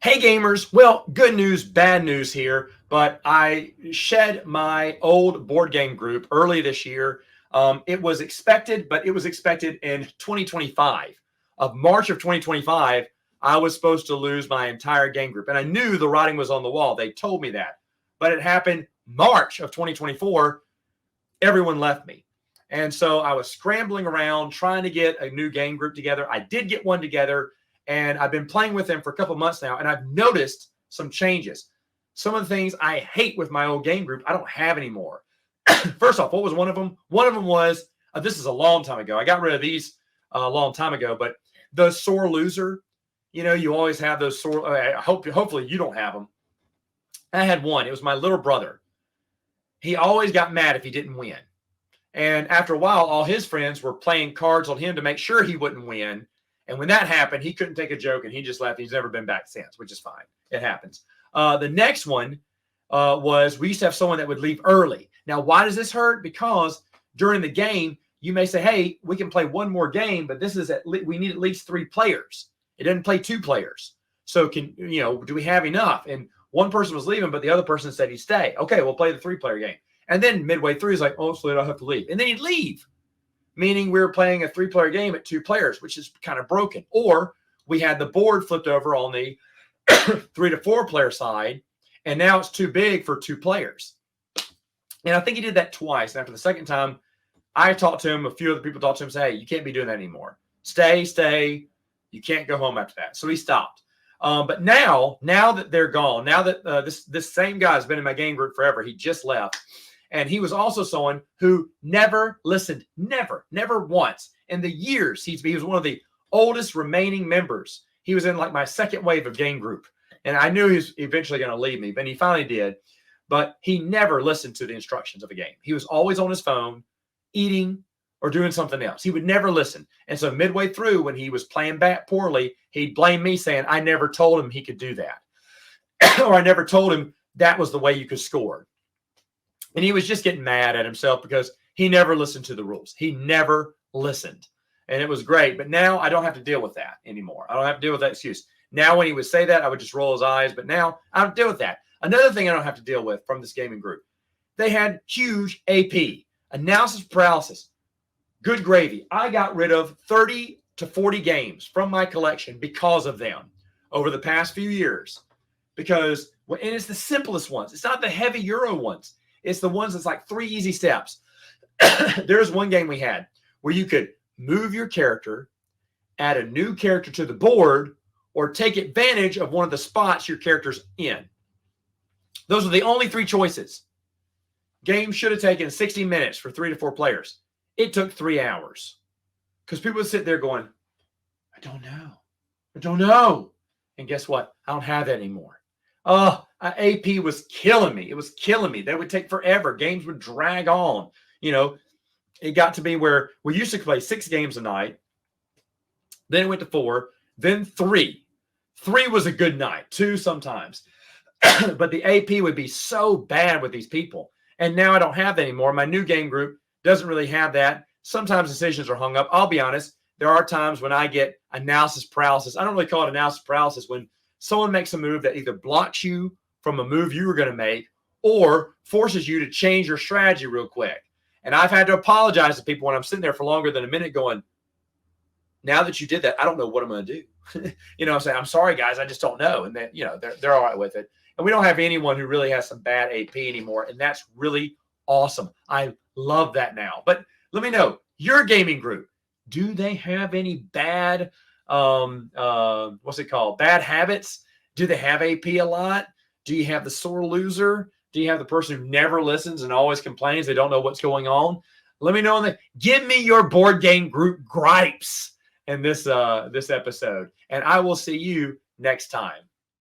Hey gamers, well, good news, bad news here, but I shed my old board game group early this year. It was expected, but it was expected in 2025. Of March of 2025, I was supposed to lose my entire game group, and I knew the writing was on the wall. They told me that, but it happened March of 2024. Everyone left me. And so I was scrambling around trying to get a new game group together. I did get one together, and I've been playing with them for a couple months now, and I've noticed some changes. Some of the things I hate with my old game group, I don't have anymore. First off, what was one of them? One of them was, this is a long time ago. I got rid of these a long time ago, but the sore loser, you always have those sore, hopefully you don't have them. I had one. It was my little brother. He always got mad if he didn't win. And after a while, all his friends were playing cards on him to make sure he wouldn't win. And when that happened, he couldn't take a joke and he just left. He's never been back since, which is fine. It happens. The next one was we used to have someone that would leave early. Now, why does this hurt? Because during the game, you may say, hey, we can play one more game, but this is we need at least 3 players. It doesn't play 2 players. So do we have enough? And one person was leaving, but the other person said he'd stay. Okay, we'll play the 3-player game. And then midway through, he's like, oh, so I have to leave. And then he'd leave, meaning we were playing a 3-player game at 2 players, which is kind of broken. Or we had the board flipped over on the 3 to 4 player side, and now it's too big for 2 players. And I think he did that twice. And after the second time, I talked to him. A few other people talked to him and said, hey, you can't be doing that anymore. Stay. You can't go home after that. So he stopped. But now that they're gone, now that this same guy has been in my game group forever, he just left. And he was also someone who never listened, never once. In the years, he was one of the oldest remaining members. He was in like my second wave of game group. And I knew he was eventually going to leave me, but he finally did. But he never listened to the instructions of a game. He was always on his phone, eating or doing something else. He would never listen. And so midway through, when he was playing back poorly, he'd blame me saying, I never told him he could do that. Or I never told him that was the way you could score. And he was just getting mad at himself because he never listened to the rules. He never listened. And it was great. But now I don't have to deal with that anymore. I don't have to deal with that excuse. Now when he would say that, I would just roll his eyes. But now I don't deal with that. Another thing I don't have to deal with from this gaming group, they had huge AP, analysis paralysis. Good gravy. I got rid of 30 to 40 games from my collection because of them over the past few years. And it's the simplest ones. It's not the heavy Euro ones. It's the ones that's like 3 easy steps. There's one game we had where you could move your character, add a new character to the board, or take advantage of one of the spots your character's in. Those are the only 3 choices. Game should have taken 60 minutes for 3 to 4 players. It took 3 hours because people would sit there going, I don't know. And guess what? I don't have that anymore. AP was killing me. It was killing me. That would take forever. Games would drag on. It got to be where we used to play 6 games a night. Then it went to 4, then 3. 3 was a good night, 2 sometimes. But the AP would be so bad with these people. And now I don't have that anymore. My new game group doesn't really have that. Sometimes decisions are hung up. I'll be honest. There are times when I get analysis paralysis. I don't really call it analysis paralysis when someone makes a move that either blocks you from a move you were going to make or forces you to change your strategy real quick. And I've had to apologize to people when I'm sitting there for longer than a minute going, now that you did that, I don't know what I'm going to do. I'm saying, I'm sorry, guys. I just don't know. And then, they're all right with it. And we don't have anyone who really has some bad AP anymore. And that's really awesome. I love that now. But let me know, your gaming group, do they have any bad, bad habits? Do they have AP a lot? Do you have the sore loser? Do you have the person who never listens and always complains? They don't know what's going on. Let me know. Give me your board game group gripes in this episode. And I will see you next time.